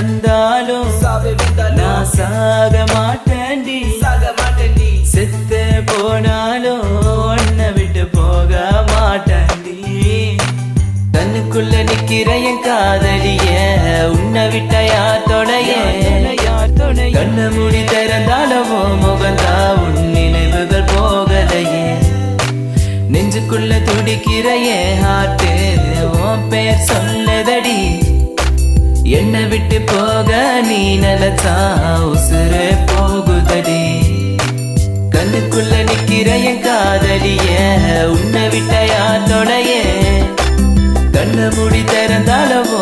வந்தாலும் நான் சாக மாட்டேன்டி செத்து போனாலும் உன்னை விட்டு போக மாட்டேன்டி கண்ணுக்குள்ள நிக்கிற என் காதலிய உன்னை விட்ட யார் தொடைய கண்ண மூடி திறந்தாலவோ முகந்தா உன் நினைவுகள் போகலையே நெஞ்சுக்குள்ள துடிக்கிற என் ஹார்ட்டு உன் பேர் சொன்னதடி என்னை விட்டு போக நீ நினைச்சா உசுரே போகுதடி கண்ணுக்குள்ள நிக்கிற என் காதலிய உன்னை விட்ட யார் தொடைய கண்ண மூடி திறந்தாலவோ